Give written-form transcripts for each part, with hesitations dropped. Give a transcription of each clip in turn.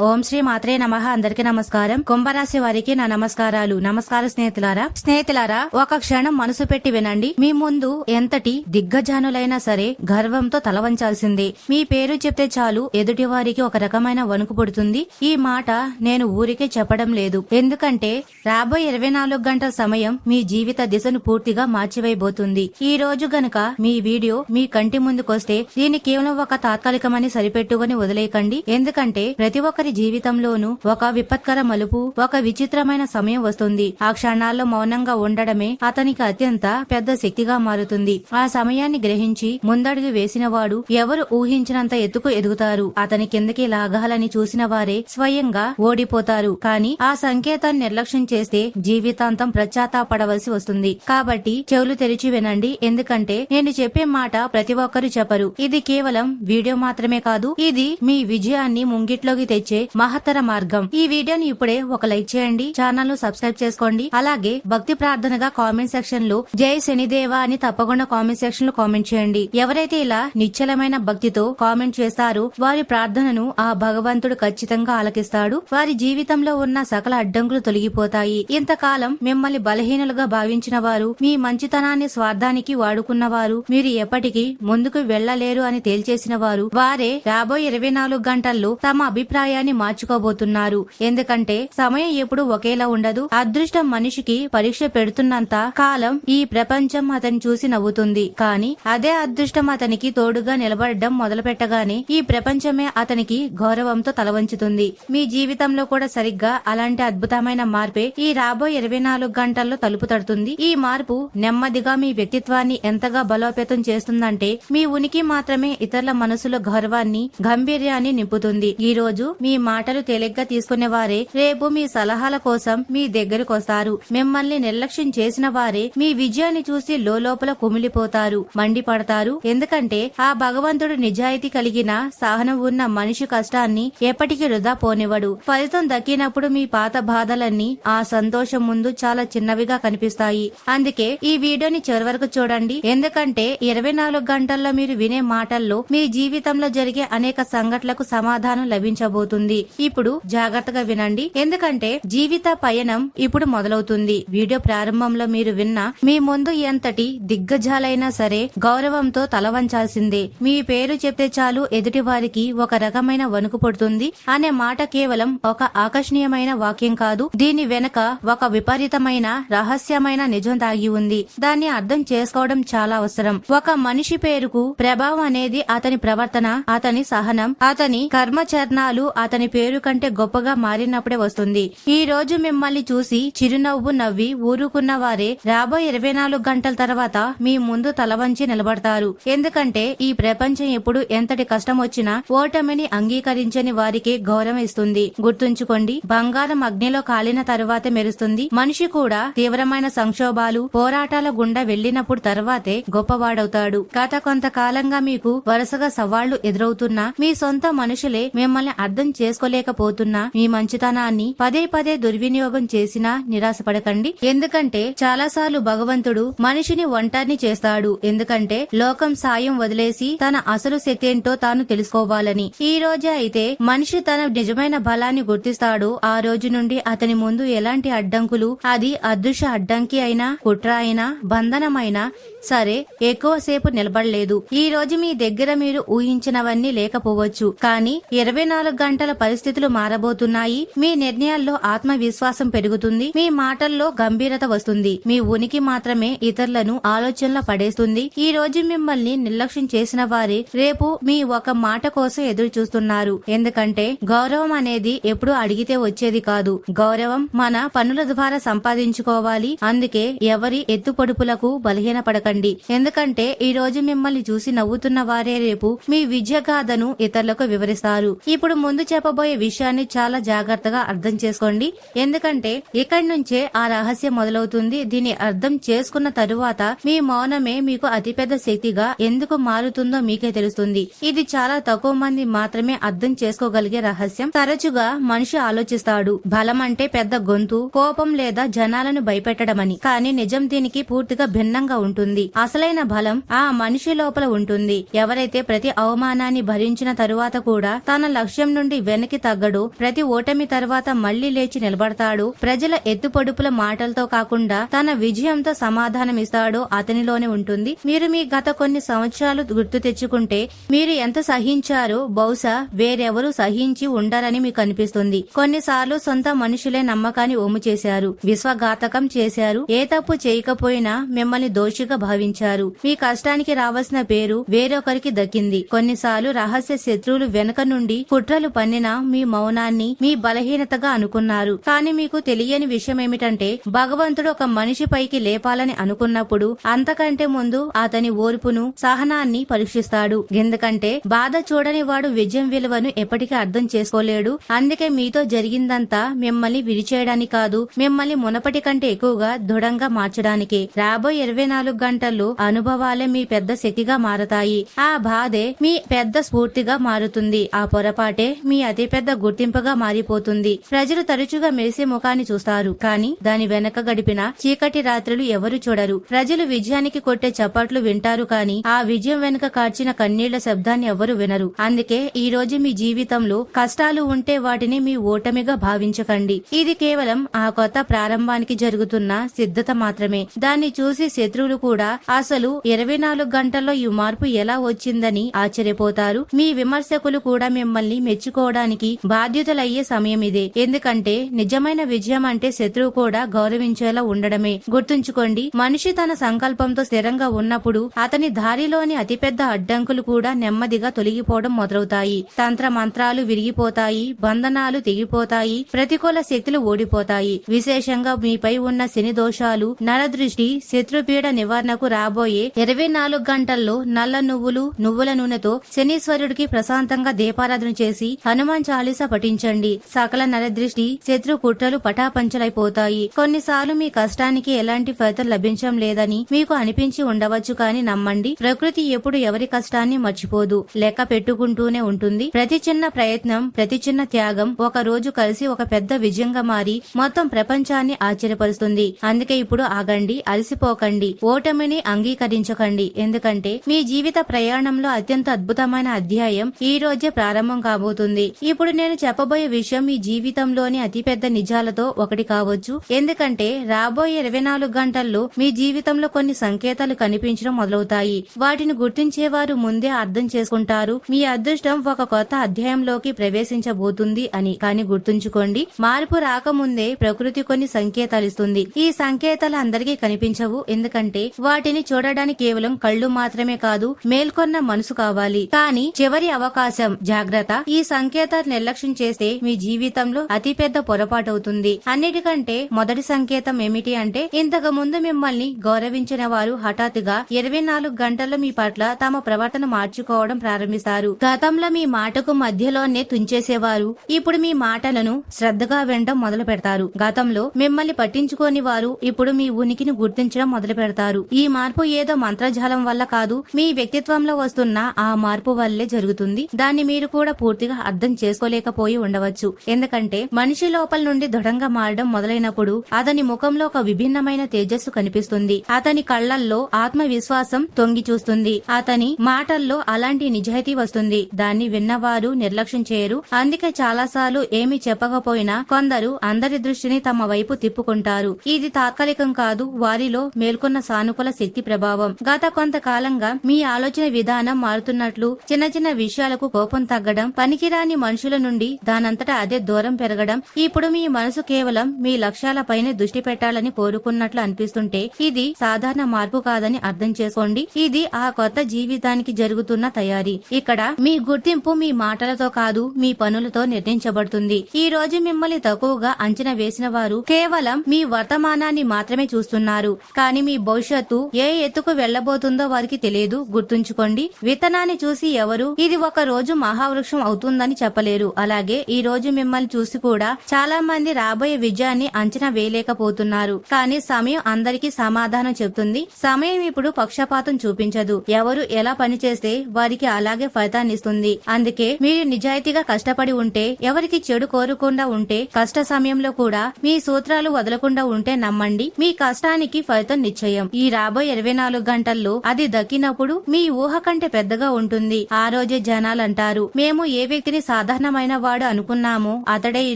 ఓం శ్రీ మాత్రే నమః. అందరికీ నమస్కారం. కుంభరాశి వారికి నా నమస్కారాలు. నమస్కారం స్నేహితులారా, ఒక క్షణం మనసు పెట్టి వినండి. మీ ముందు ఎంతటి దిగ్గజానులైనా సరే గర్వంతో తలవంచాల్సిందే. మీ పేరు చెప్తే చాలు ఎదుటి వారికి ఒక రకమైన వణుకు పుడుతుంది. ఈ మాట నేను ఊరికే చెప్పడం లేదు. ఎందుకంటే రాబోయే 24 గంటల సమయం మీ జీవిత దిశను పూర్తిగా మార్చివేయబోతుంది. ఈ రోజు గనక మీ వీడియో మీ కంటి ముందుకొస్తే దీన్ని కేవలం ఒక తాత్కాలికమని సరిపెట్టుకుని వదిలేయకండి. ఎందుకంటే ప్రతి ఒక్కరి జీవితంలోనూ ఒక విపత్కర మలుపు, ఒక విచిత్రమైన సమయం వస్తుంది. ఆ క్షణాల్లో మౌనంగా ఉండడమే అతనికి అత్యంత పెద్ద శక్తిగా మారుతుంది. ఆ సమయాన్ని గ్రహించి ముందడుగు వేసిన వాడు ఎవరు ఊహించినంత ఎత్తుకు ఎదుగుతారు. అతని కిందకి లాగాలని చూసిన వారే స్వయంగా ఓడిపోతారు. కానీ ఆ సంకేతాన్ని నిర్లక్ష్యం చేస్తే జీవితాంతం పశ్చాత్తాపడవలసి వస్తుంది. కాబట్టి చెవులు తెరిచి వినండి. ఎందుకంటే నేను చెప్పే మాట ప్రతి ఒక్కరు చెప్పరు. ఇది కేవలం వీడియో మాత్రమే కాదు, ఇది మీ విజయాన్ని ముంగిట్లోకి తెచ్చే మహత్తర మార్గం. ఈ వీడియోని ఇప్పుడే ఒక లైక్ చేయండి, ఛానల్ ను సబ్స్క్రైబ్ చేసుకోండి. అలాగే భక్తి ప్రార్థనగా కామెంట్ సెక్షన్ లో జై శనిదేవా అని తప్పకుండా కామెంట్ సెక్షన్ లో కామెంట్ చేయండి. ఎవరైతే ఇలా నిశ్చలమైన భక్తితో కామెంట్ చేస్తారో వారి ప్రార్థనను ఆ భగవంతుడు ఖచ్చితంగా ఆలకిస్తాడు. వారి జీవితంలో ఉన్న సకల అడ్డంకులు తొలగిపోతాయి. ఇంతకాలం మిమ్మల్ని బలహీనులుగా భావించిన వారు, మీ మంచితనాన్ని స్వార్థానికి వాడుకున్న వారు, మీరు ఎప్పటికీ ముందుకు వెళ్లలేరు అని తేల్చేసిన వారు, వారే రాబోయే 24 గంటల్లో తమ అభిప్రాయాన్ని మార్చుకోబోతున్నారు. ఎందుకంటే సమయం ఎప్పుడు ఒకేలా ఉండదు. అదృష్టం మనిషికి పరీక్ష పెడుతున్నంత కాలం ఈ ప్రపంచం అతన్ని చూసి నవ్వుతుంది. కానీ అదే అదృష్టం అతనికి తోడుగా నిలబడడం మొదలు పెట్టగానే ఈ ప్రపంచమే అతనికి గౌరవంతో తలవంచుతుంది. మీ జీవితంలో కూడా సరిగ్గా అలాంటి అద్భుతమైన మార్పే ఈ రాబోయే 24 గంటల్లో తలుపు తడుతుంది. ఈ మార్పు నెమ్మదిగా మీ వ్యక్తిత్వాన్ని ఎంతగా బలోపేతం చేస్తుందంటే మీ ఉనికి మాత్రమే ఇతరుల మనసులో గౌరవాన్ని, గంభీర్యాన్ని నింపుతుంది. ఈ రోజు మీ మాటలు తేలిగ్గా తీసుకునే వారే రేపు మీ సలహాల కోసం మీ దగ్గరకు వస్తారు. మిమ్మల్ని నిర్లక్ష్యం చేసిన వారే మీ విజయాన్ని చూసి లోపల కుమిలిపోతారు, మండిపడతారు. ఎందుకంటే ఆ భగవంతుడు నిజాయితీ కలిగిన, సహనం ఉన్న మనిషి కష్టాన్ని ఎప్పటికీ వృధా పోనివ్వడు. ఫలితం దక్కినప్పుడు మీ పాత బాధలన్నీ ఆ సంతోషం ముందు చాలా చిన్నవిగా కనిపిస్తాయి. అందుకే ఈ వీడియోని చివరి వరకు చూడండి. ఎందుకంటే 24 గంటల్లో మీరు వినే మాటల్లో మీ జీవితంలో జరిగే అనేక సంఘటనలకు సమాధానం లభించబోతుంది. ఇప్పుడు జాగ్రత్తగా వినండి. ఎందుకంటే జీవిత పయనం ఇప్పుడు మొదలవుతుంది. వీడియో ప్రారంభంలో మీరు విన్న మీ ముందు ఎంతటి దిగ్గజాలైనా సరే గౌరవంతో తలవంచాల్సిందే. మీ పేరు చెప్తే చాలు ఎదుటి వారికి ఒక రకమైన వణుకు పుడుతుంది అనే మాట కేవలం ఒక ఆకర్షణీయమైన వాక్యం కాదు. దీని వెనక ఒక విపరీతమైన రహస్యమైన నిజం దాగి ఉంది. దాన్ని అర్థం చేసుకోవడం చాలా అవసరం. ఒక మనిషి పేరుకు ప్రభావం అనేది అతని ప్రవర్తన, అతని సహనం, అతని కర్మచరణాలు అతని పేరు కంటే గొప్పగా మారినప్పుడే వస్తుంది. ఈ రోజు మిమ్మల్ని చూసి చిరునవ్వు నవ్వి ఊరుకున్న వారే రాబోయే 24 గంటల తర్వాత మీ ముందు తలవంచి నిలబడతారు. ఎందుకంటే ఈ ప్రపంచం ఎప్పుడు ఎంతటి కష్టం వచ్చినా ఓటమిని అంగీకరించని వారికి గౌరవం ఇస్తుంది. గుర్తుంచుకోండి, బంగారం అగ్నిలో కాలిన తరువాతే మెరుస్తుంది. మనిషి కూడా తీవ్రమైన సంక్షోభాలు, పోరాటాల గుండా వెళ్లినప్పుడు తర్వాతే గొప్పవాడవుతాడు. గత కొంతకాలంగా మీకు వరుసగా సవాళ్లు ఎదురవుతున్నా మీ సొంత మనుషులే మిమ్మల్ని అర్థం చేసుకోలేకపోతున్నా మీ మంచితనాన్ని పదే పదే దుర్వినియోగం చేసినా నిరాశపడకండి. ఎందుకంటే చాలాసార్లు భగవంతుడు మనిషిని ఒంటరిని చేస్తాడు. ఎందుకంటే లోకం సాయం వదిలేసి తన అసలు శక్తి ఏంటో తాను తెలుసుకోవాలని. ఈ రోజే అయితే మనిషి తన నిజమైన బలాన్ని గుర్తిస్తాడు. ఆ రోజు నుండి అతని ముందు ఎలాంటి అడ్డంకులు, అది అదృశ్య అడ్డంకి అయినా, కుట్ర అయినా, బంధనమైనా సరే ఎక్కువసేపు నిలబడలేదు. ఈ రోజు మీ దగ్గర మీరు ఊహించినవన్నీ లేకపోవచ్చు. కానీ 24 గంటల పరిస్థితులు మారబోతున్నాయి. మీ నిర్ణయాల్లో ఆత్మవిశ్వాసం పెరుగుతుంది. మీ మాటల్లో గంభీరత వస్తుంది. మీ ఉనికి మాత్రమే ఇతరులను ఆలోచనలో పడేస్తుంది. ఈ రోజు మిమ్మల్ని నిర్లక్ష్యం చేసిన వారే రేపు మీ ఒక మాట కోసం ఎదురు చూస్తున్నారు. ఎందుకంటే గౌరవం అనేది ఎప్పుడు అడిగితే వచ్చేది కాదు. గౌరవం మన పనుల ద్వారా సంపాదించుకోవాలి. అందుకే ఎవరి ఎత్తుపొడుపులకు బలహీనపడకండి. ఎందుకంటే ఈ రోజు మిమ్మల్ని చూసి నవ్వుతున్న వారే రేపు మీ విజయగాథను ఇతరులకు వివరిస్తారు. ఇప్పుడు ముందు చెప్పబోయే విషయాన్ని చాలా జాగ్రత్తగా అర్థం చేసుకోండి. ఎందుకంటే ఇక్కడి నుంచే ఆ రహస్యం మొదలవుతుంది. దీన్ని అర్థం చేసుకున్న తరువాత మీ మౌనమే మీకు అతిపెద్ద శక్తిగా ఎందుకు మారుతుందో మీకే తెలుస్తుంది. ఇది చాలా తక్కువ మంది మాత్రమే అర్థం చేసుకోగలిగే రహస్యం. తరచుగా మనిషి ఆలోచిస్తాడు బలం అంటే పెద్ద గొంతు, కోపం లేదా జనాలను భయపెట్టడమని. కానీ నిజం దీనికి పూర్తిగా భిన్నంగా ఉంటుంది. అసలైన బలం ఆ మనిషి లోపల ఉంటుంది. ఎవరైతే ప్రతి అవమానాన్ని భరించిన తరువాత కూడా తన లక్ష్యం నుండి వెనక్కి తగ్గడు, ప్రతి ఓటమి తర్వాత మళ్లీ లేచి నిలబడతాడు, ప్రజల ఎత్తుపొడుపుల మాటలతో కాకుండా తన విజయంతో సమాధానమిస్తాడో అతనిలోనే ఉంటుంది. మీరు మీ గత కొన్ని సంవత్సరాలు గుర్తు తెచ్చుకుంటే మీరు ఎంత సహించారో బహుశా వేరెవరూ సహించి ఉండరని మీకు అనిపిస్తుంది. కొన్నిసార్లు సొంత మనుషులే నమ్మకాన్ని ఒమ్ము చేశారు, విశ్వఘాతకం చేశారు, ఏ తప్పు చేయకపోయినా మిమ్మల్ని దోషిగా భావించారు. మీ కష్టానికి రావాల్సిన పేరు వేరొకరికి దక్కింది. కొన్నిసార్లు రహస్య శత్రువులు వెనుక నుండి కుట్రలు పన్నినా మీ మౌనాన్ని మీ బలహీనతగా అనుకున్నారు. కానీ మీకు తెలియని విషయం ఏమిటంటే భగవంతుడు ఒక మనిషి పైకి లేపాలని అనుకున్నప్పుడు అంతకంటే ముందు అతని ఓర్పును సహనాన్ని పరీక్షిస్తాడు. ఎందుకంటే బాధ చూడని వాడు విజయం విలువను ఎప్పటికీ అర్థం చేసుకోలేడు. అందుకే మీతో జరిగిందంతా మిమ్మల్ని విడిచేయడానికి కాదు, మిమ్మల్ని మునపటి కంటే ఎక్కువగా దృఢంగా మార్చడానికి. రాబోయే 24 గంటల్లో అనుభవాలే మీ పెద్ద శక్తిగా మారతాయి. ఆ బాధే మీ పెద్ద స్ఫూర్తిగా మారుతుంది. ఆ పొరపాటే మీ అతిపెద్ద గుర్తింపుగా మారిపోతుంది. ప్రజలు తరచుగా మెరిసే ముఖాన్ని చూస్తారు, కానీ దాని వెనక గడిపిన చీకటి రాత్రులు ఎవరు చూడరు. ప్రజలు విజయానికి కొట్టే చప్పట్లు వింటారు, కానీ ఆ విజయం వెనుక కార్చిన కన్నీళ్ల శబ్దాన్ని ఎవరు వినరు. అందుకే ఈ రోజు మీ జీవితంలో కష్టాలు ఉంటే వాటిని మీ ఓటమిగా భావించకండి. ఇది కేవలం ఆ కొత్త ప్రారంభానికి జరుగుతున్న సిద్ధత మాత్రమే. దాన్ని చూసి శత్రువులు కూడా అసలు 24 గంటల్లో ఈ మార్పు ఎలా వచ్చిందని ఆశ్చర్యపోతారు. మీ విమర్శకులు కూడా మిమ్మల్ని మెచ్చుకోవడానికి బాధ్యతలయ్యే సమయం ఇదే. ఎందుకంటే నిజమైన విజయం అంటే శత్రువు కూడా గౌరవించేలా ఉండడమే. గుర్తుంచుకోండి, మనిషి తన సంకల్పంతో స్థిరంగా ఉన్నప్పుడు అతని దారిలోని అతిపెద్ద అడ్డంకులు కూడా నెమ్మదిగా తొలగిపోవడం మొదలవుతాయి. తంత్ర మంత్రాలు విరిగిపోతాయి, బంధనాలు తెగిపోతాయి, ప్రతికూల శక్తులు ఓడిపోతాయి. విశేషంగా మీపై ఉన్న శని దోషాలు, నరదృష్టి, శత్రుపీడ నివారణకు రాబోయే 24 గంటల్లో నల్ల నువ్వుల నూనెతో శనీశ్వరుడికి ప్రశాంతంగా దీపారాధన చేసి హనుమాన్ చాలీసా పఠించండి. సకల నరదృష్టి, శత్రు కుట్రలు పటాపంచలైపోతాయి. కొన్నిసార్లు మీ కష్టానికి ఎలాంటి ఫలితం లభించడం లేదని మీకు అనిపించి ఉండవచ్చు, కానీ నమ్మండి, ప్రకృతి ఎప్పుడు ఎవరి కష్టాన్ని మర్చిపోదు, లెక్క పెట్టుకుంటూనే ఉంటుంది. ప్రతి చిన్న ప్రయత్నం, ప్రతి చిన్న త్యాగం ఒక రోజు కలిసి ఒక పెద్ద విజయంగా మారి మొత్తం ప్రపంచాన్ని ఆశ్చర్యపరుస్తుంది. అందుకే ఇప్పుడు ఆగండి, అలసిపోకండి, ఓటమిని అంగీకరించకండి. ఎందుకంటే మీ జీవిత ప్రయాణంలో అత్యంత అద్భుతమైన అధ్యాయం ఈ రోజే ప్రారంభం కాబోతుంది. ఇప్పుడు నేను చెప్పబోయే విషయం మీ జీవితంలోని అతిపెద్ద నిజాలతో ఒకటి కావచ్చు. ఎందుకంటే రాబోయే 24 గంటల్లో మీ జీవితంలో కొన్ని సంకేతాలు కనిపించడం మొదలవుతాయి. వాటిని గుర్తించేవారు ముందే అర్థం చేసుకుంటారు మీ అదృష్టం ఒక కొత్త అధ్యాయంలోకి ప్రవేశించబోతుంది అని. కానీ గుర్తుంచుకోండి, మార్పు రాకముందే ప్రకృతి కొన్ని సంకేతాలు ఇస్తుంది. ఈ సంకేతాలు అందరికీ కనిపించవు, ఎందుకంటే వాటిని చూడడానికి కేవలం కళ్ళు మాత్రమే కాదు, మేల్కొన్న మనసు కావాలి. కానీ చివరి అవకాశం, జాగ్రత్త, ఈ సంకేతాలు నిర్లక్ష్యం చేస్తే మీ జీవితంలో అతిపెద్ద పొరపాటు అవుతుంది. అన్నిటికంటే మొదటి సంకేతం ఏమిటి అంటే ఇంతకు ముందు మిమ్మల్ని గౌరవించిన వారు హఠాత్తుగా 24 గంటల్లో మీ పట్ల తమ ప్రవర్తన మార్చుకోవడం ప్రారంభిస్తారు. గతంలో మీ మాటకు మధ్యలోనే తుంచేసేవారు ఇప్పుడు మీ మాటలను శ్రద్ధగా వినడం మొదలు పెడతారు. గతంలో మిమ్మల్ని పట్టించుకోని వారు ఇప్పుడు మీ ఉనికిని గుర్తించడం మొదలు పెడతారు. ఈ మార్పు ఏదో మంత్రజాలం వల్ల కాదు, మీ వ్యక్తిత్వంలో వస్తున్న ఆ మార్పు వల్లే జరుగుతుంది. దాన్ని మీరు కూడా పూర్తిగా అర్థం చేసుకోలేకపోయి ఉండవచ్చు. ఎందుకంటే మనిషి లోపల నుండి దృఢంగా మారడం మొదలైనప్పుడు అతని ముఖంలో ఒక విభిన్నమైన తేజస్సు కనిపిస్తుంది. అతని కళ్లల్లో ఆత్మవిశ్వాసం తొంగి చూస్తుంది. అతని మాటల్లో అలాంటి నిజాయితీ వస్తుంది. దాన్ని విన్నవారు నిర్లక్ష్యం చేయరు. అందుకే చాలాసార్లు ఏమి చెప్పకపోయినా కొందరు అందరి దృష్టిని తమ వైపు తిప్పుకుంటారు. ఇది తాత్కాలికం కాదు, వారిలో మేల్కొన్న సానుకూల శక్తి ప్రభావం. గత కొంతకాలంగా మీ ఆలోచన విధానం మారుతున్నట్లు, చిన్న చిన్న విషయాలకు కోపం తగ్గడం, పనికిరాని మనుషుల నుండి దానంతటా అదే దూరం పెరగడం, ఇప్పుడు మీ మనసు కేవలం మీ లక్ష్యాలపైనే దృష్టి పెట్టాలని కోరుకున్నట్లు అనిపిస్తుంటే ఇది సాధారణ మార్పు కాదని అర్థం చేసుకోండి. ఇది ఆ కొత్త జీవితానికి జరుగుతున్న తయారీ. ఇక్కడ మీ గుర్తింపు మీ మాటలతో కాదు, మీ పనులతో నిర్ణయించబడుతుంది. ఈ రోజు మిమ్మల్ని తక్కువగా అంచనా వేసిన వారు కేవలం మీ వర్తమానాన్ని మాత్రమే చూస్తున్నారు, కానీ మీ భవిష్యత్తు ఏ ఎత్తుకు వెళ్లబోతుందో వారికి తెలియదు. గుర్తుంచుకోండి, విత్తనాన్ని చూసి ఎవరు ఇది ఒక రోజు మహావృక్షం అవుతుందని చెప్పలేరు. అలాగే ఈ రోజు మిమ్మల్ని చూసి కూడా చాలా మంది రాబోయే విజయాన్ని అంచనా వేయలేకపోతున్నారు. కానీ సమయం అందరికీ సమాధానం చెప్తుంది. సమయం ఇప్పుడు పక్షపాతం చూపించదు. ఎవరు ఎలా పనిచేస్తే వారికి అలాగే ఫలితాన్ని ఇస్తుంది. అందుకే మీరు నిజాయితీగా కష్టపడి ఉంటే, ఎవరికి చెడు కోరకుండా ఉంటే, కష్ట సమయంలో కూడా మీ సూత్రాలు వదలకుండా ఉంటే నమ్మండి, మీ కష్టానికి ఫలితం నిశ్చయం. ఈ రాబోయే 24 గంటల్లో అది దక్కినప్పుడు మీ ఊహ కంటే పెద్దగా ఉంటుంది. ఆ రోజే జనాలంటారు, మేము ఏ వ్యక్తిని సాధారణమైన వాడు అనుకున్నామో అతడే ఈ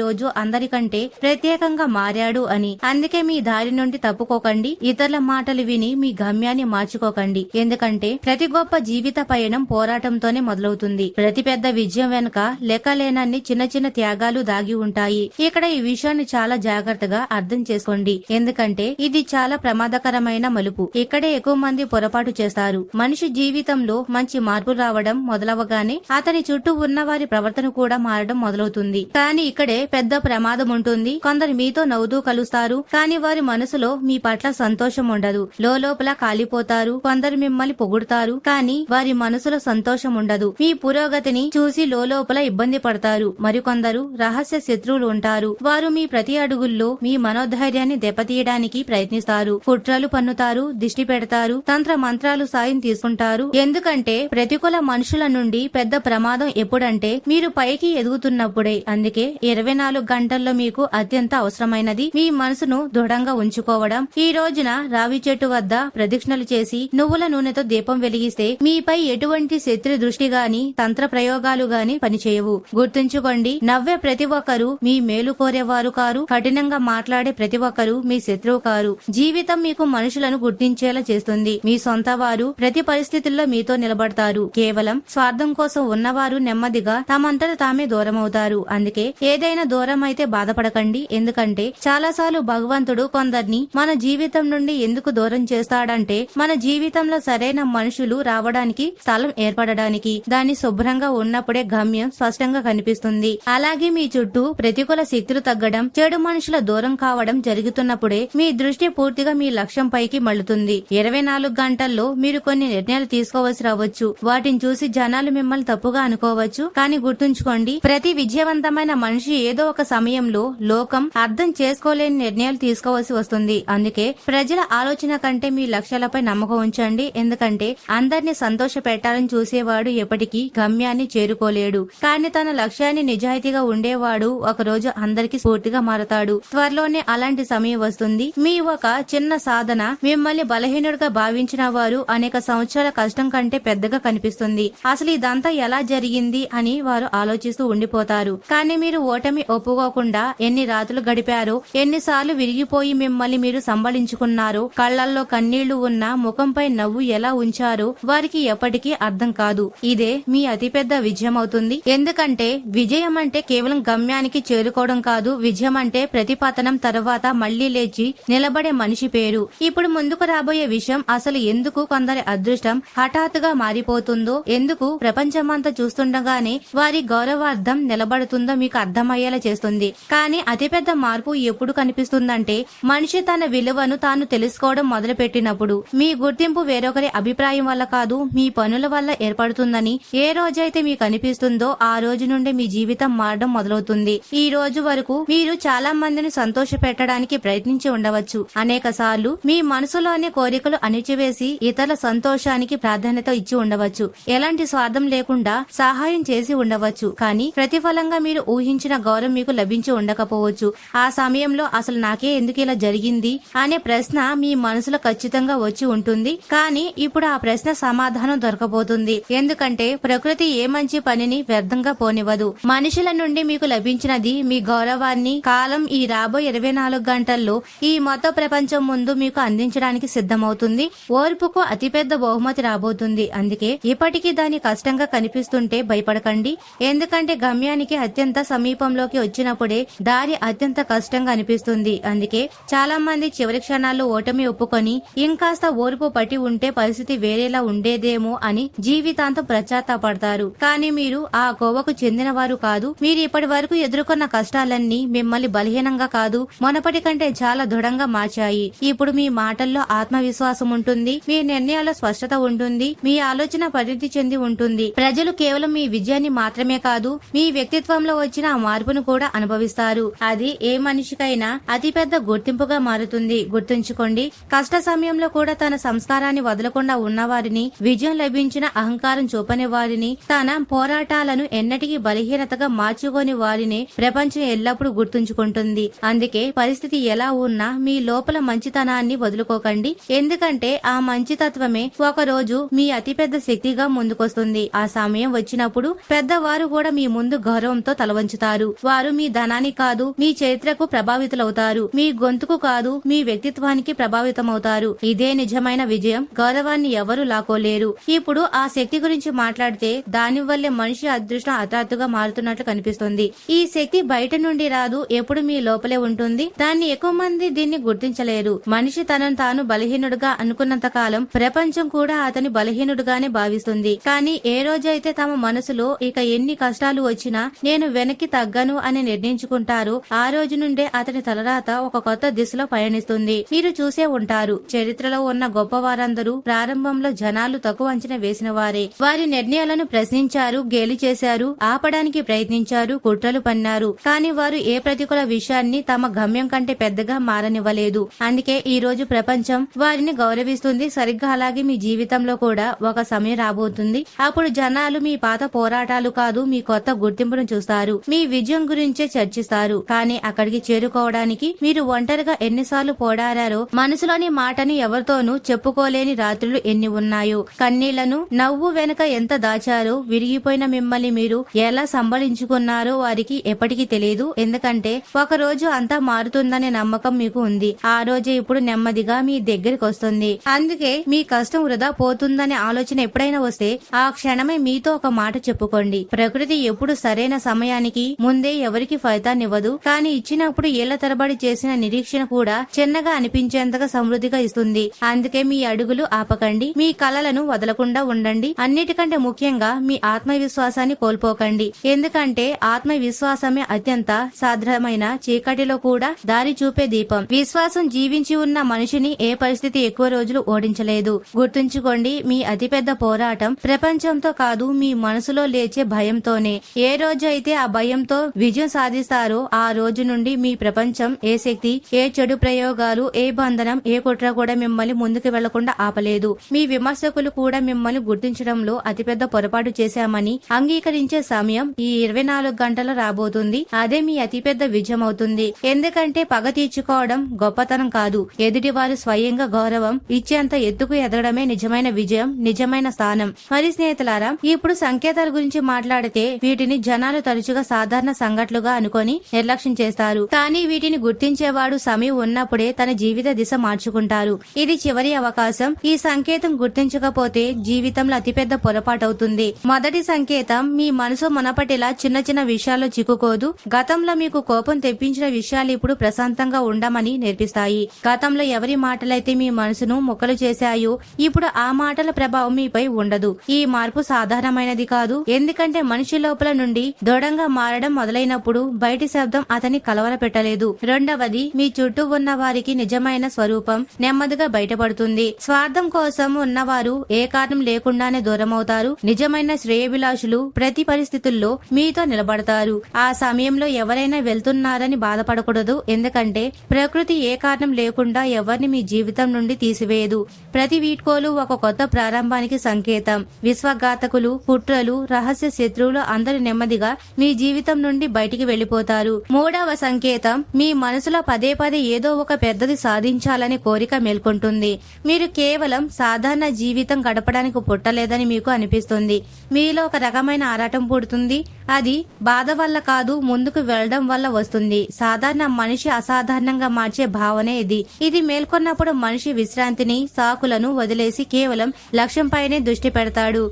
రోజు అందరికంటే ప్రత్యేకంగా మారాడు అని. అందుకే మీ దారి నుండి తప్పుకోకండి. ఇతరుల మాటలు విని మీ గమ్యాన్ని మార్చుకోకండి. ఎందుకంటే ప్రతి గొప్ప జీవిత పయనం పోరాటంతోనే మొదలవుతుంది. ప్రతి పెద్ద విజయం వెనుక లెక్కలేనన్ని చిన్న చిన్న త్యాగాలు దాగి ఉంటాయి. ఇక్కడ ఈ విషయాన్ని చాలా జాగ్రత్తగా అర్థం చేసుకోండి. ఎందుకంటే ఇది చాలా ప్రమాదకరమైన మలుపు. ఇక్కడే ఎక్కువ మంది పొరపాటు చేస్తారు. మనిషి జీవితంలో మంచి మార్పు రావడం మొదలవగానే అతని చుట్టూ ఉన్న వారి ప్రవర్తన కూడా మారడం మొదలవుతుంది. కానీ ఇక్కడే పెద్ద ప్రమాదం ఉంటుంది. కొందరు మీతో నవ్వుతూ కలుస్తారు, కానీ వారి మనసులో మీ పట్ల సంతోషం ఉండదు. లోపల కాలిపోతారు. కొందరు మిమ్మల్ని పొగుడుతారు, కానీ వారి మనసులో సంతోషం ఉండదు. మీ పురోగతిని చూసి లోపల ఇబ్బంది పడతారు. మరికొందరు రహస్య శత్రువులు ఉంటారు. వారు మీ ప్రతి అడుగుల్లో మీ మనోధైర్యాన్ని దెబ్బతీయడానికి ప్రయత్నిస్తారు. కుట్రలు పన్నుతారు, దిష్టి పెడతారు, తంత్ర మంత్రాలు సాయం తీసుకుంటారు. ఎందుకంటే ప్రతికూల మనుషుల నుండి పెద్ద ప్రమాదం ఎప్పుడంటే మీరు పైకి ఎదుగుతున్నప్పుడే. అందుకే 24 గంటల్లో మీకు అత్యంత అవసరమైనది మీ మనసును దృఢంగా ఉంచుకోవడం. ఈ రోజున రావి చెట్టు వద్ద ప్రదక్షిణలు చేసి నువ్వుల నూనెతో దీపం వెలిగిస్తే మీపై ఎటువంటి శత్రు దృష్టి గాని తంత్ర ప్రయోగాలు గాని పనిచేయవు. గుర్తుంచుకోండి, నవ్వే ప్రతి ఒక్కరు మీ మేలు కోరేవారు కారు. కఠినంగా మాట్లాడే ప్రతి ఒక్కరు మీ శత్రువు కారు. జీవితం మీకు మనుషులను గుర్తించేలా చేస్తుంది. మీ సొంత వారు ప్రతి పరిస్థితుల్లో మీతో నిలబడతారు. కేవలం స్వార్థం కోసం ఉన్నవారు నెమ్మదిగా తమంతట తామే దూరమవుతారు. అందుకే ఏదైనా దూరం అయితే బాధపడకండి. ఎందుకంటే చాలాసార్లు భగవంతుడు కొందరిని మన జీవితం నుండి ఎందుకు దూరం చేస్తాడంటే మన జీవితంలో సరైన మనుషులు రావడానికి, స్థలం ఏర్పడడానికి. దాన్ని శుభ్రంగా ఉన్నప్పుడే గమ్యం స్పష్టంగా కనిపిస్తుంది. అలాగే మీ చుట్టూ ప్రతికూల శక్తులు తగ్గడం, చెడు మనుషుల దూరం కావడం జరుగుతున్నప్పుడే మీ దృష్టి పూర్తిగా మీ లక్ష్యం పైకి మళ్లుతుంది. 24 గంటల్లో మీరు కొన్ని నిర్ణయాలు తీసుకోవాల్సి రావచ్చు. వాటిని చూసి జనాలు మిమ్మల్ని తప్పుగా అనుకోవచ్చు. కానీ గుర్తుంచుకోండి, ప్రతి విజయవంతమైన మనిషి ఏదో ఒక సమయంలో లోకం అర్థం చేసుకోలేని నిర్ణయాలు తీసుకోవాల్సి వస్తుంది. అందుకే ప్రజల ఆలోచన కంటే మీ లక్ష్యాలపై నమ్మకం ఉంచండి. ఎందుకంటే అందరినీ సంతోష పెట్టాలని చూసేవాడు ఎప్పటికీ గమ్యాన్ని చేరుకోలేడు. కానీ తన లక్ష్యాన్ని నిజాయితీగా ఉండేవాడు ఒకరోజు అందరికీ స్ఫూర్తిగా మారతాడు. త్వరలోనే అలాంటి సమయం వస్తుంది. మీ ఒక చిన్న సాధన మిమ్మల్ని బలహీనుడిగా భావించిన వారు అనేక సంవత్సరాల కష్టం కంటే పెద్దగా కనిపిస్తుంది. అసలు ఇదంతా ఎలా జరిగింది అని వారు ఆలోచిస్తూ ఉండిపోతారు. కానీ మీరు ఓటమి ఒప్పుకోకుండా ఎన్ని రాత్రులు గడిపారో, ఎన్నిసార్లు విరిగిపోయి మిమ్మల్ని మీరు సంబళించుకున్నారో, కళ్లల్లో కన్నీళ్లు ఉన్న ముఖంపై నవ్వు ఎలా ఉంచారో వారికి ఎప్పటికీ అర్థం కాదు. ఇదే మీ అతిపెద్ద విజయం అవుతుంది. ఎందుకంటే విజయం అంటే కేవలం గమ్యానికి చేరుకోవడం కాదు. విజయం అంటే ప్రతిపతనం తర్వాత మళ్లీ లేచి నిలబడే మనిషి పేరు. ఇప్పుడు ముందుకు రాబోయే విషయం అసలు ఎందుకు కొందరి అదృష్టం హఠాత్తుగా మారిపోతుందో, ఎందుకు ప్రపంచమంతా చూస్తుండగానే వారి గౌరవార్థం నిలబడుతుందో మీకు అర్థమయ్యేలా చేస్తుంది. కానీ అతిపెద్ద మార్పు ఎప్పుడు కనిపిస్తుందంటే మనిషి తన విలువను తాను తెలుసుకోవడం మొదలుపెట్టినప్పుడు. మీ గుర్తింపు వేరొకరి అభిప్రాయం వల్ల కాదు, మీ పనుల వల్ల ఏర్పడుతుందని ఏ రోజైతే మీకు అనిపిస్తుందో ఆ రోజు నుండి మీ జీవితం మారడం మొదలవుతుంది. ఈ రోజు వరకు మీరు చాలా మందిని సంతోష పెట్టడానికి ప్రయత్నించి ఉండవచ్చు. అనేక సార్లు మీ మనసులోని కోరికలు అణిచివేసి ఇతరుల సంతోషానికి ప్రాధాన్యత ఇచ్చి ఉండవచ్చు. ఎలాంటి స్వార్థం లేకుండా సహాయం చేసి ఉండవచ్చు. కానీ ప్రతిఫలంగా మీరు ఊహించిన గౌరవం మీకు లభించి ఉండకపోవచ్చు. ఆ సమయంలో అసలు నాకే ఎందుకు ఇలా జరిగింది అనే ప్రశ్న మీ మనసులో ఖచ్చితంగా వచ్చి ఉంటుంది. కానీ ఇప్పుడు ఆ ప్రశ్న సమాధానం దొరకబోతుంది. ఎందుకంటే ప్రకృతి ఏ మంచి పనిని వ్యర్థంగా పోనివ్వదు. మనుషుల నుండి మీకు లభించినది మీ గౌరవాన్ని కాలం ఈ రాబోయే 24 గంటల్లో ఈ మొత్తం ప్రపంచం ముందు మీకు అందించడానికి సిద్ధమవుతుంది. ఓర్పుకు అతిపెద్ద బహుమతి రాబోతుంది. అందుకే ఇప్పటికీ దాని కష్టంగా కనిపిస్తుంటే భయపడకండి. ఎందుకంటే గమ్యానికి అత్యంత సమీపంలోకి వచ్చినప్పుడే దారి అత్యంత కష్టంగా అనిపిస్తుంది. అందుకే చాలా మంది చివరి క్షణాల్లో ఓటమి ఒప్పుకొని ఇంకాస్త ఓర్పు పట్టి ఉంటే పరిస్థితి వేరేలా ఉండేదేమో అని జీవితాంతం పశ్చాత్తాపడతారు. కానీ మీరు ఆ కోవకు చెందిన వారు కాదు. మీరు ఇప్పటి వరకు ఎదుర్కొన్న కష్టాలన్నీ మిమ్మల్ని బలహీనంగా కాదు, మునపటి కంటే చాలా దృఢంగా మార్చాయి. ఇప్పుడు మీ మాటల్లో ఆత్మవిశ్వాసం ఉంటుంది, మీ నిర్ణయాల్లో స్పష్టత ఉంటుంది, మీ ఆలోచన పరిణితి చెంది ఉంటుంది. ప్రజలు కేవలం మీ విజయాన్ని మాత్రమే కాదు, మీ వ్యక్తిత్వంలో వచ్చిన ఆ మార్పును కూడా అనుభవిస్తారు. అది ఏ మనిషికైనా అతిపెద్ద గుర్తింపుగా మారుతుంది. గుర్తుంచుకోండి, కష్ట సమయంలో కూడా తన సంస్కారాన్ని వదలకుండా ఉన్నవారిని, విజయం లభించిన అహంకారం చూపని వారిని, తన పోరాటాలను ఎన్నటికీ బలహీనతగా మార్చుకోని వారిని ప్రపంచం ఎల్లప్పుడూ గుర్తుంచుకుంటుంది. అందుకే పరిస్థితి ఎలా ఉన్నా మీ లోపల మంచితనాన్ని వదులుకోకండి. ఎందుకంటే ఆ మంచితత్వమే ఒక రోజు మీ అతిపెద్ద శక్తిగా ముందుకొస్తుంది. ఆ సమయం వచ్చినప్పుడు పెద్దవారు కూడా మీ ముందు గౌరవంతో తలవంచుతారు. వారు మీ ధనానికి కాదు, మీ చరిత్రకు ప్రభావితులవుతారు. మీ గొంతుకు కాదు, మీ వ్యక్తిత్వానికి ప్రభావితమవుతారు. ఇదే నిజమైన విజయం. గౌరవాన్ని ఎవరు లాకోలేరు. ఇప్పుడు ఆ శక్తి గురించి మాట్లాడితే దాని వల్లే మనిషి అదృష్టం హఠాత్తుగా మారుతున్నట్లు కనిపిస్తుంది. ఈ శక్తి బయట నుండి రాదు, ఎప్పుడు మీ లోపలే ఉంటుంది. దాన్ని ఎక్కువ మంది దీన్ని గుర్తించలేరు. మనిషి తనను తాను బలహీనుడుగా అనుకున్నంత కాలం ప్రపంచం కూడా అతని బలహీనుడుగానే భావిస్తుంది. కానీ ఏ రోజైతే తమ మనసులో ఇక ఎన్ని కష్టాలు వచ్చినా నేను వెనక్కి తగ్గను అని నిర్ణయించుకుంటారు, ఆ రోజు నుండే అతని తలరాత ఒక కొత్త దిశలో పయనిస్తుంది. మీరు చూసే ఉంటారు, చరిత్రలో ఉన్న గొప్ప వారందరూ ప్రారంభంలో జనాలు తక్కువ అంచనా వేసిన వారే. వారి నిర్ణయాలను ప్రశ్నించారు, గేలి చేశారు, ఆపడానికి ప్రయత్నించారు, కుట్రలు పన్నారు. కానీ వారు ఏ ప్రతికూల విషయాన్ని తమ గమ్యం కంటే పెద్దగా మారనివ్వలేదు. అందుకే ఈ రోజు ప్రపంచం వారిని గౌరవిస్తుంది. సరిగ్గా అలాగే మీ జీవితంలో కూడా ఒక సమయం రాబోతుంది. అప్పుడు జనాలు మీ పాత పోరాటాలు కాదు, మీ కొత్త గుర్తింపును చూస్తారు. మీ విజయం గురించే చర్చిస్తారు. కానీ అక్కడికి చేరుకోవడానికి మీరు ఒంటరిగా ఎన్నిసార్లు పోరాడారో, మనసులోని మాటని ఎవరితోనూ చెప్పుకోలేని రాత్రులు ఎన్ని ఉన్నాయో, కన్నీళ్లను నవ్వు వెనుక ఎంత దాచారో, విరిగిపోయిన మిమ్మల్ని మీరు ఎలా సంబళించుకున్నారో వారికి ఎప్పటికీ తెలియదు. ఎందుకంటే ఒక రోజు అంతా మారుతుందనే నమ్మకం మీకు ఉంది. ఆ రోజే ఇప్పుడు నెమ్మదిగా మీ దగ్గరికి వస్తుంది. అందుకే మీ కష్టం వృధా పోతుందనే ఆలోచన ఎప్పుడైనా వస్తే ఆ క్షణమే మీతో ఒక మాట చెప్పుకోండి. ప్రకృతి ఎప్పుడు సరైన సమయానికి ముందే ఎవరికి ఫలితాన్నివ్వదు. కానీ ఇచ్చినప్పుడు ఏళ్ల తరబడి చేసిన నిరీక్షణ కూడా చిన్నగా అనిపించేంతగా సమృద్ధిగా ఇస్తుంది. అందుకే మీ అడుగులు ఆపకండి, మీ కలలను వదలకుండా ఉండండి. అన్నిటికంటే ముఖ్యంగా మీ ఆత్మవిశ్వాసాన్ని కోల్పోకండి. ఎందుకంటే ఆత్మవిశ్వాసమే అత్యంత సాధ్యమైన చీకటిలో కూడా దారి చూపే దీపం. విశ్వాసం జీవించి ఉన్న మనిషిని ఏ పరిస్థితి ఎక్కువ రోజులు ఓడించలేదు. గుర్తుంచుకోండి, మీ అతిపెద్ద పోరాటం ప్రపంచంతో కాదు, మీ మనసులో లేచే భయంతోనే. ఏ రోజు అయితే ఆ భయంతో విజయం సాధిస్తారో ఆ రోజు నుండి మీ ప్రపంచం ఏ శక్తి, ఏ చెడు ప్రయోగాలు, ఏ బంధనం, ఏ కుట్ర కూడా మిమ్మల్ని ముందుకు వెళ్లకుండా ఆపలేదు. మీ విమర్శకులు కూడా మిమ్మల్ని గుర్తించడంలో అతిపెద్ద పొరపాటు చేశామని అంగీకరించే సమయం ఈ 24 గంటలు రాబోతుంది. అదే మీ అతిపెద్ద విజయం అవుతుంది. ఎందుకంటే పగ తీర్చుకోవడం గొప్పతనం కాదు, ఎదుటి వారు స్వయంగా గౌరవం ఇచ్చేంత ఎత్తుకు ఎదగడమే నిజమైన విజయం, నిజమైన స్థానం. మరి స్నేహితులారా, ఇప్పుడు సంకేతాల గురించి మాట్లాడితే వీటిని జనాలు తరచుగా సాధారణ సంఘటనలుగా అనుకొని నిర్లక్ష్యం చేస్తారు. కానీ వీటిని గుర్తించేవాడు సమయం ఉన్నప్పుడే తన జీవిత దిశ మార్చుకుంటారు. ఇది చివరి అవకాశం. ఈ సంకేతం గుర్తించకపోతే జీవితంలో అతిపెద్ద పొరపాటు అవుతుంది. మొదటి సంకేతం, మీ మనసు మునపటిలా చిన్న చిన్న విషయాల్లో చిక్కుకోదు. గతంలో మీకు కోపం తెప్పించిన విషయాలు ఇప్పుడు ప్రశాంతంగా ఉండమని నేర్పిస్తాయి. గతంలో ఎవరి మాటలైతే మీ మనసును ముక్కలు చేశాయో ఇప్పుడు ఆ మాటల ప్రభావం మీపై ఉండదు. ఈ మార్పు సాధారణమైనది కాదు, ఎందుకంటే మనిషి లోపల నుండి దృఢంగా మారడం మొదలైనప్పుడు బయటి శబ్దం అతన్ని కలవర పెట్టలేదు. రెండవది, మీ చుట్టూ ఉన్న వారికి నిజమైన స్వరూపం నెమ్మదిగా బయటపడుతుంది. స్వార్థం కోసం ఉన్నవారు ఏ కారణం లేకుండానే దూరమవుతారు. నిజమైన శ్రేయభిలాషులు ప్రతి పరిస్థితుల్లో మీతో నిలబడతారు. ఆ సమయంలో ఎవరైనా వెళ్తున్నారని బాధపడకూడదు, ఎందుకంటే ప్రకృతి ఏ కారణం లేకుండా ఎవరిని మీ జీవితం నుండి తీసివేయదు. ప్రతి వీడ్కోలు ఒక కొత్త ప్రారంభానికి సంకేతం. విశ్వఘాతకులు, కుట్రలు, రహస్య శత్రువులు అందరూ నెమ్మదిగా మీ జీవితం నుండి బయటికి వెళ్లిపోతారు. మూడవ సంకేతం, మీ మనసులో పదే పదే ఏదో ఒక పెద్దది సాధించాలనే కోరిక మేల్కొంటుంది. మీరు కేవలం సాధారణ జీవితం గడపడానికి పుట్టలేదని మీకు అనిపిస్తుంది. మీలో ఒక రకమైన ఆరాటం పుడుతుంది. అది బాధ వల్ల కాదు, ముందుకు వెళ్లడం వల్ల వస్తుంది. సాధారణ మనిషి అసాధారణంగా మార్చే భావనే ఇది. ఇది మేల్కొన్నప్పుడు మనిషి విశ్రాంతిని, సాకులను వదిలేసి కేవలం లక్ష్యంపైనే దృష్టి పెడతాడు.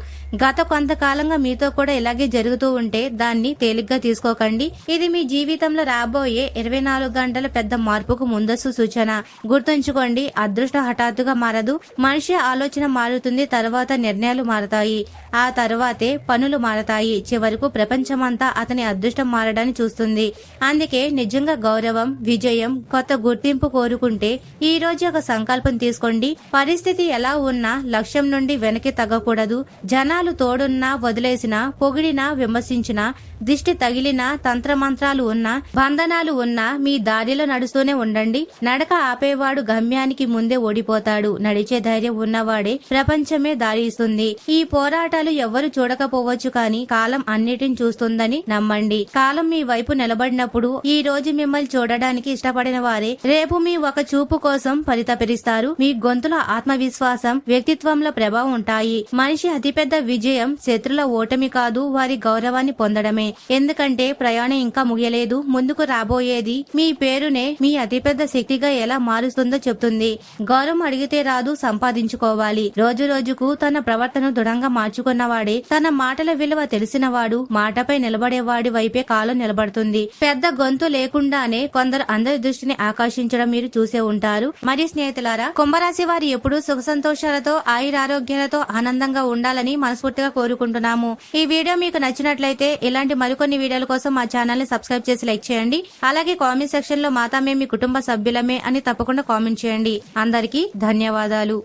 గత కొంతకాలంగా మీతో కూడా ఇలాగే జరుగుతూ ఉంటే దాన్ని తేలిగ్గా తీసుకోకండి. ఇది మీ జీవితంలో రాబోయే 24 గంటల పెద్ద మార్పుకు ముందస్తు సూచన. గుర్తుంచుకోండి, అదృష్టం హఠాత్తుగా మారదు. మనిషి ఆలోచన మారుతుంది, తర్వాత నిర్ణయాలు మారతాయి, ఆ తర్వాతే పనులు మారతాయి. చివరకు ప్రపంచమంతా అతని అదృష్టం మారడాన్ని చూస్తుంది. అందుకే నిజంగా గౌరవం, విజయం, కొత్త గుర్తింపు కోరుకుంటే ఈ రోజు ఒక సంకల్పం తీసుకోండి. పరిస్థితి ఎలా ఉన్నా లక్ష్యం నుండి వెనక్కి తగ్గకూడదు. జనాలు కష్టాలు తోడున్నా వదిలేసినా, పొగిడినా విమర్శించినా, దిష్టి తగిలినా, తంత్రమంత్రాలు ఉన్నా, బంధనాలు ఉన్నా మీ దారిలో నడుస్తూనే ఉండండి. నడక ఆపేవాడు గమ్యానికి ముందే ఓడిపోతాడు. నడిచే ధైర్యం ఉన్నవాడే ప్రపంచమే దారి ఇస్తుంది. ఈ పోరాటాలు ఎవ్వరు చూడకపోవచ్చు, కానీ కాలం అన్నిటిని చూస్తుందని నమ్మండి. కాలం మీ వైపు నిలబడినప్పుడు ఈ రోజు మిమ్మల్ని చూడడానికి ఇష్టపడిన వారే రేపు మీ ఒక చూపు కోసం పరితపిస్తారు. మీ గొంతులో ఆత్మవిశ్వాసం, వ్యక్తిత్వంలో ప్రభావం ఉంటాయి. మనిషి అతిపెద్ద విజయం శత్రుల ఓటమి కాదు, వారి గౌరవాన్ని పొందడమే. ఎందుకంటే ప్రయాణం ఇంకా ముగియలేదు. ముందుకు రాబోయేది మీ పేరునే మీ అతిపెద్ద శక్తిగా ఎలా మారుస్తుందో చెప్తుంది. గౌరవం అడిగితే రాదు, సంపాదించుకోవాలి. రోజు రోజుకు తన ప్రవర్తన దృఢంగా మార్చుకున్నవాడే, తన మాటల విలువ తెలిసినవాడు, మాటపై నిలబడేవాడి వైపే కాలం నిలబడుతుంది. పెద్ద గొంతు లేకుండానే కొందరు అందరి దృష్టిని ఆకర్షించడం మీరు చూసే ఉంటారు. మరి స్నేహితులారా, కుంభరాశి వారు ఎప్పుడూ సుఖ సంతోషాలతో, ఆయురారోగ్యాలతో ఆనందంగా ఉండాలని మనస్ఫూర్తిగా కోరుకుంటున్నాము. ఈ వీడియో మీకు నచ్చినట్లయితే ఇలాంటి మరికొన్ని వీడియోల కోసం మా ఛానల్ ని సబ్స్క్రైబ్ చేసి లైక్ చేయండి. అలాగే కామెంట్ సెక్షన్ లో మాతా మేము మీ కుటుంబ సభ్యులమే అని తప్పకుండా కామెంట్ చేయండి. అందరికీ ధన్యవాదాలు.